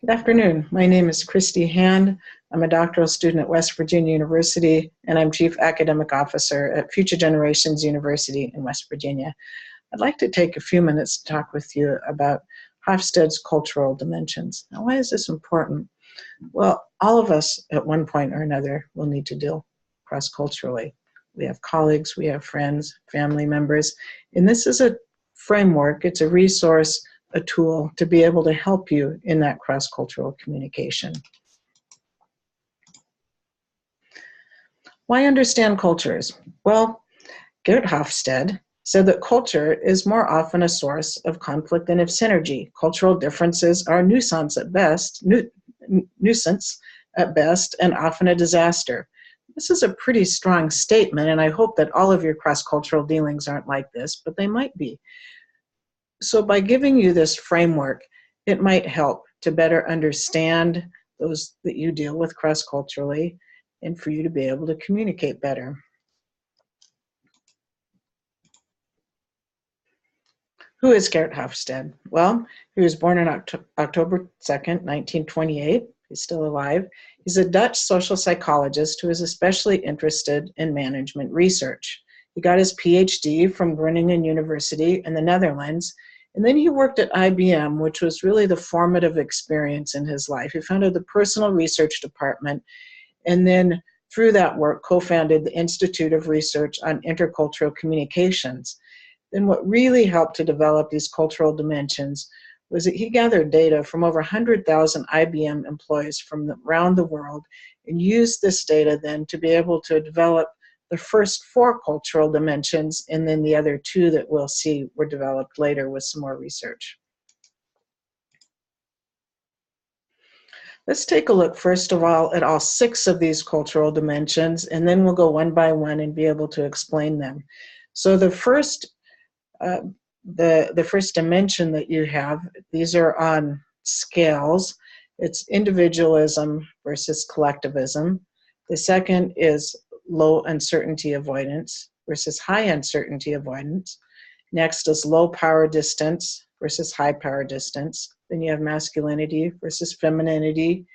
Good afternoon. My name is Christy Hand. I'm a doctoral student at West Virginia University, and I'm Chief Academic Officer at Future Generations University in West Virginia. I'd like to take a few minutes to talk with you about Hofstede's cultural dimensions. Now, why is this important? Well, all of us at one point or another will need to deal cross-culturally. We have colleagues, we have friends, family members, and this is a framework, it's a resource, a tool to be able to help you in that cross-cultural communication. Why understand cultures? Well, Gert Hofstede said that culture is more often a source of conflict than of synergy. Cultural differences are nuisance at best, and often a disaster. This is a pretty strong statement, and I hope that all of your cross-cultural dealings aren't like this, but they might be. So by giving you this framework, it might help to better understand those that you deal with cross-culturally and for you to be able to communicate better. Who is Gert Hofstede? Well, he was born on October 2nd, 1928. He's still alive. He's a Dutch social psychologist who is especially interested in management research. He got his PhD from Groningen University in the Netherlands, and then he worked at IBM, which was really the formative experience in his life. He founded the personal research department, and then through that work co-founded the Institute of Research on Intercultural Communications. Then what really helped to develop these cultural dimensions was that he gathered data from over 100,000 IBM employees from around the world and used this data then to be able to develop the first 4 cultural dimensions, and then the other 2 that we'll see were developed later with some more research. Let's take a look first of all at all 6 of these cultural dimensions, and then we'll go one by one and be able to explain them. So the first dimension that you have, these are on scales. It's individualism versus collectivism. The second is low uncertainty avoidance versus high uncertainty avoidance. Next is low power distance versus high power distance. Then you have masculinity versus femininity,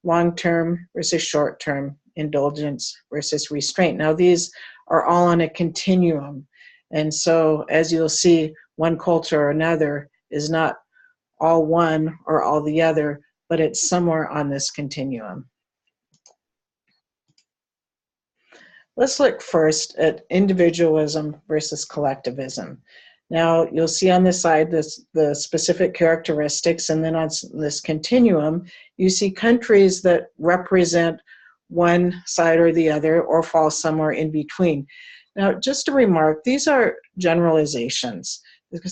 long-term versus short-term, indulgence versus restraint. Now these are all on a continuum. And so as you'll see, one culture or another is not all one or all the other, but it's somewhere on this continuum. Let's look first at individualism versus collectivism. Now, you'll see on this side the specific characteristics, and then on this continuum, you see countries that represent one side or the other or fall somewhere in between. Now, just a remark, these are generalizations.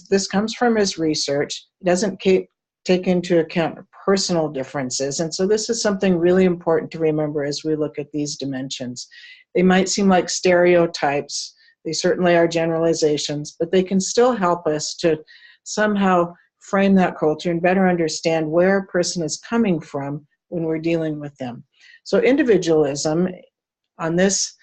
This comes from his research. It doesn't take into account personal differences, and so this is something really important to remember as we look at these dimensions. They might seem like stereotypes. They certainly are generalizations, but they can still help us to somehow frame that culture and better understand where a person is coming from when we're dealing with them. So individualism, on this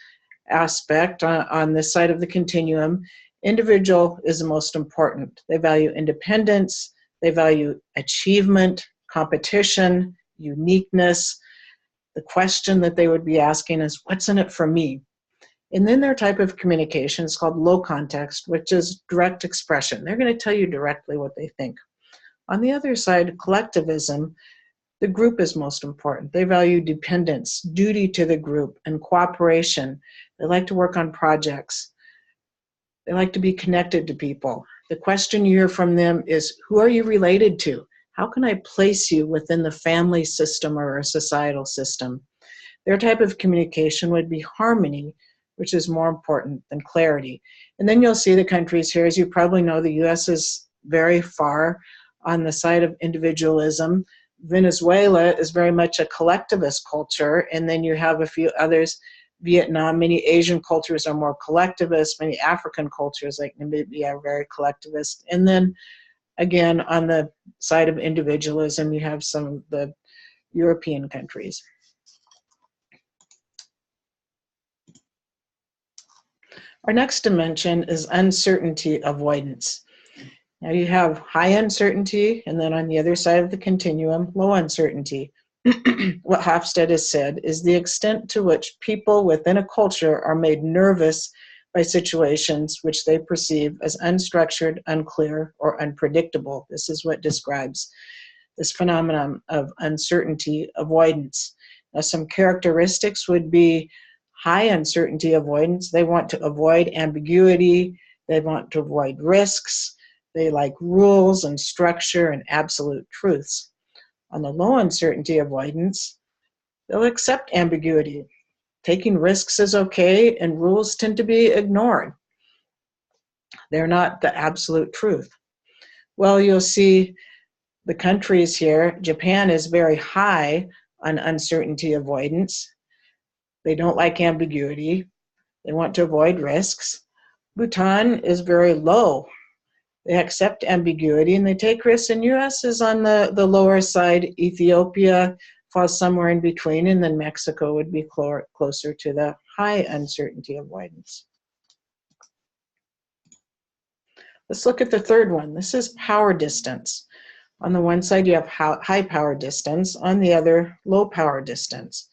aspect, on this side of the continuum, individual is the most important. They value independence, they value achievement, competition, uniqueness. The question that they would be asking is, what's in it for me? And then their type of communication is called low context, which is direct expression. They're going to tell you directly what they think. On the other side, collectivism, the group is most important. They value dependence, duty to the group, and cooperation. They like to work on projects. They like to be connected to people. The question you hear from them is, who are you related to? How can I place you within the family system or a societal system? Their type of communication would be harmony, which is more important than clarity. And then you'll see the countries here. As you probably know, the US is very far on the side of individualism. Venezuela is very much a collectivist culture, and then you have a few others. Vietnam, many Asian cultures are more collectivist, many African cultures like Namibia are very collectivist. And then again, on the side of individualism, you have some of the European countries. Our next dimension is uncertainty avoidance. Now you have high uncertainty, and then on the other side of the continuum, low uncertainty. What Hofstede has said is the extent to which people within a culture are made nervous by situations which they perceive as unstructured, unclear, or unpredictable. This is what describes this phenomenon of uncertainty avoidance. Now, some characteristics would be high uncertainty avoidance. They want to avoid ambiguity. They want to avoid risks. They like rules and structure and absolute truths. On the low uncertainty avoidance, they'll accept ambiguity. Taking risks is okay, and rules tend to be ignored. They're not the absolute truth. Well, you'll see the countries here. Japan is very high on uncertainty avoidance. They don't like ambiguity. They want to avoid risks. Bhutan is very low. They accept ambiguity and they take risks. And US is on the lower side. Ethiopia falls somewhere in between, and then Mexico would be closer to the high uncertainty avoidance. Let's look at the third one. This is power distance. On the one side, you have high power distance. On the other, low power distance.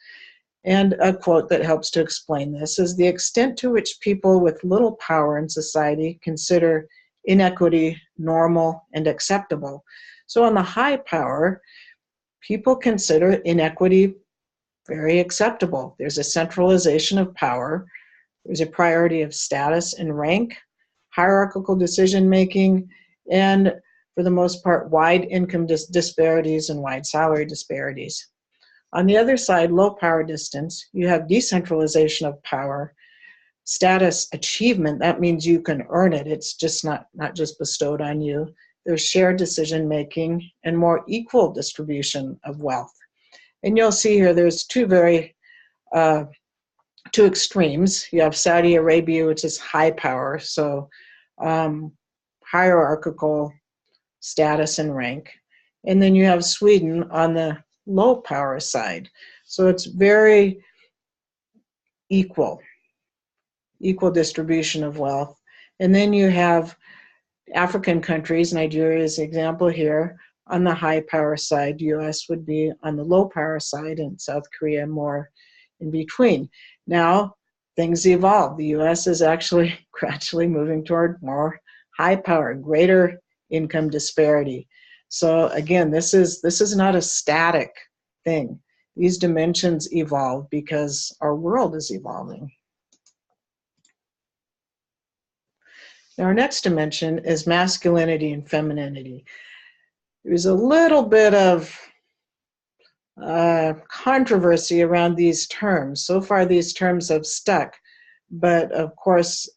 And a quote that helps to explain this is the extent to which people with little power in society consider inequity normal and acceptable. So on the high power, people consider inequity very acceptable. There's a centralization of power. There's a priority of status and rank, hierarchical decision-making, and for the most part, wide income disparities and wide salary disparities. On the other side, low power distance, you have decentralization of power, status achievement. That means you can earn it. It's just not just bestowed on you. There's shared decision-making and more equal distribution of wealth. And you'll see here there's two extremes. You have Saudi Arabia, which is high power, so hierarchical status and rank. And then you have Sweden on the low power side. So it's very equal distribution of wealth. And then you have African countries, Nigeria is an example here, on the high power side. US would be on the low power side, and South Korea more in between. Now, things evolve. The US is actually gradually moving toward more high power, greater income disparity. So again, this is not a static thing. These dimensions evolve because our world is evolving. Now, our next dimension is masculinity and femininity. There's a little bit of controversy around these terms. So far, these terms have stuck, but of course,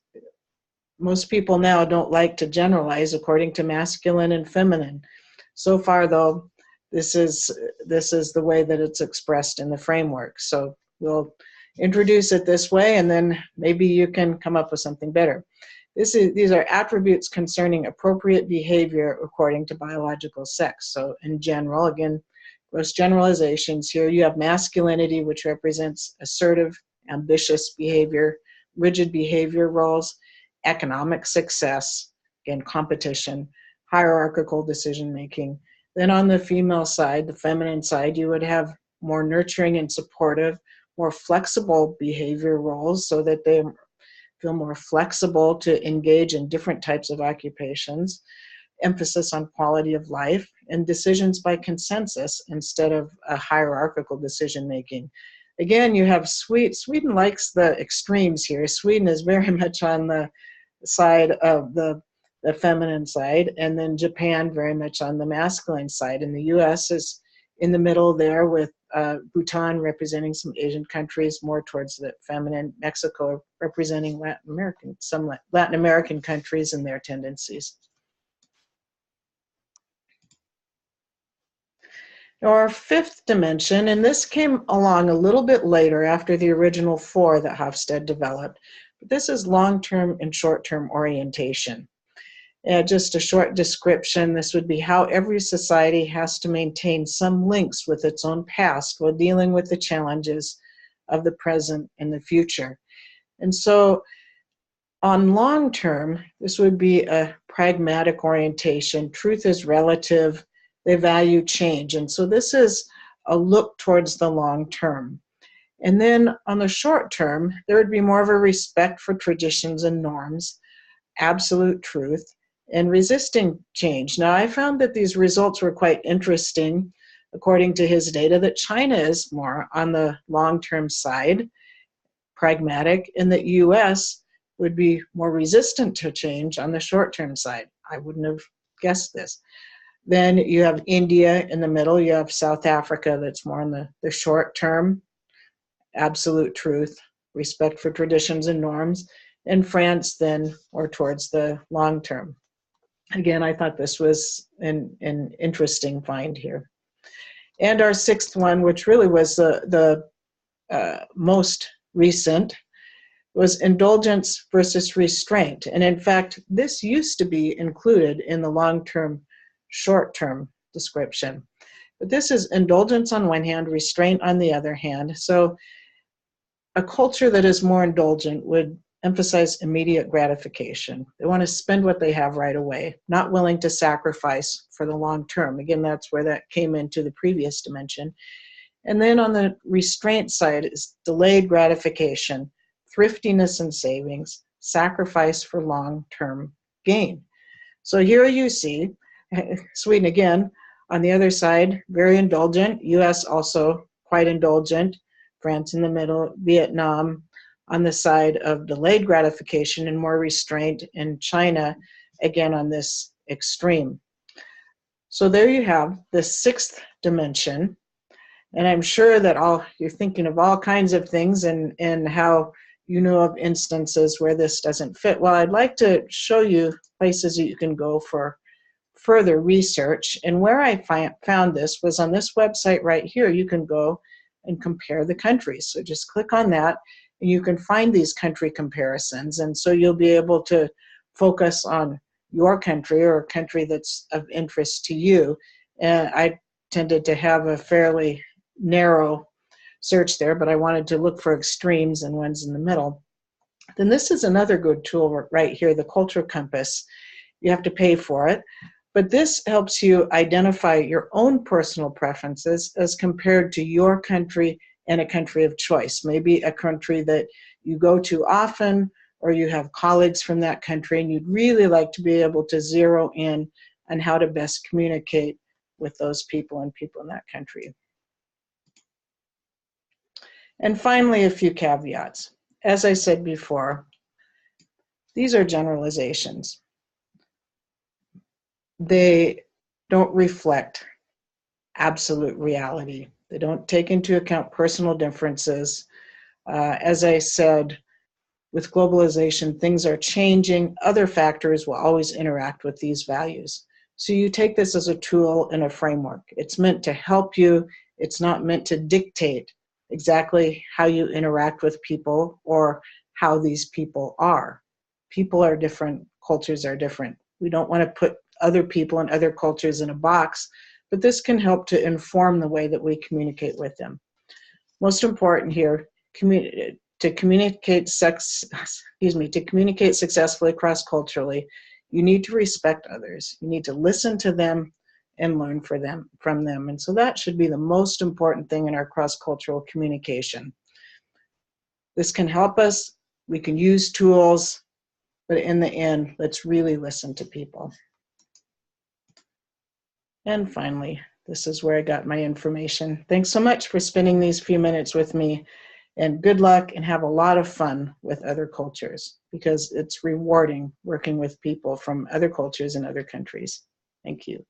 most people now don't like to generalize according to masculine and feminine. So far, though, this is the way that it's expressed in the framework. So we'll introduce it this way, and then maybe you can come up with something better. These are attributes concerning appropriate behavior according to biological sex. So in general, again, gross generalizations here, you have masculinity, which represents assertive, ambitious behavior, rigid behavior roles, economic success, again, competition, hierarchical decision-making. Then on the female side, the feminine side, you would have more nurturing and supportive, more flexible behavior roles so that they feel more flexible to engage in different types of occupations, emphasis on quality of life, and decisions by consensus instead of a hierarchical decision-making. Again, you have Sweden likes the extremes here. Sweden is very much on the side of the feminine side, and then Japan very much on the masculine side. And the US is in the middle there with Bhutan representing some Asian countries more towards the feminine, Mexico representing some Latin American countries and their tendencies. Now our fifth dimension, and this came along a little bit later after the original four that Hofstede developed, but this is long-term and short-term orientation. Just a short description, this would be how every society has to maintain some links with its own past while dealing with the challenges of the present and the future. And so on long term, this would be a pragmatic orientation. Truth is relative. They value change. And so this is a look towards the long term. And then on the short term, there would be more of a respect for traditions and norms, absolute truth, and resisting change. Now, I found that these results were quite interesting, according to his data, that China is more on the long-term side, pragmatic, and that US would be more resistant to change on the short-term side. I wouldn't have guessed this. Then you have India in the middle. You have South Africa that's more on the short term, absolute truth, respect for traditions and norms, and France then more towards the long term. Again, I thought this was an interesting find here. And our sixth one, which really was the most recent, was indulgence versus restraint. And in fact, this used to be included in the long-term, short-term description. But this is indulgence on one hand, restraint on the other hand. So a culture that is more indulgent would emphasize immediate gratification. They want to spend what they have right away, not willing to sacrifice for the long term. Again, that's where that came into the previous dimension. And then on the restraint side is delayed gratification, thriftiness and savings, sacrifice for long-term gain. So here you see Sweden again, on the other side, very indulgent, US also quite indulgent, France in the middle, Vietnam on the side of delayed gratification and more restraint, and China again on this extreme. So there you have the sixth dimension. And I'm sure that you're thinking of all kinds of things and how you know of instances where this doesn't fit. Well, I'd like to show you places that you can go for further research. And where I found this was on this website right here. You can go and compare the countries. So just click on that and you can find these country comparisons. And so you'll be able to focus on your country or a country that's of interest to you. And I tended to have a fairly narrow search there, but I wanted to look for extremes and ones in the middle. Then this is another good tool right here, the Culture Compass. You have to pay for it, but this helps you identify your own personal preferences as compared to your country and a country of choice. Maybe a country that you go to often, or you have colleagues from that country, and you'd really like to be able to zero in on how to best communicate with those people and people in that country. And finally, a few caveats. As I said before, these are generalizations. They don't reflect absolute reality. They don't take into account personal differences. As I said, with globalization, things are changing. Other factors will always interact with these values. So you take this as a tool and a framework. It's meant to help you. It's not meant to dictate exactly how you interact with people or how these people are. People are different, cultures are different. We don't want to put other people and other cultures in a box, but this can help to inform the way that we communicate with them. Most important here, to communicate successfully cross-culturally, you need to respect others. You need to listen to them and learn from them. And so that should be the most important thing in our cross-cultural communication. This can help us. We can use tools, but in the end, let's really listen to people. And finally, this is where I got my information. Thanks so much for spending these few minutes with me, and good luck and have a lot of fun with other cultures, because it's rewarding working with people from other cultures and other countries. Thank you.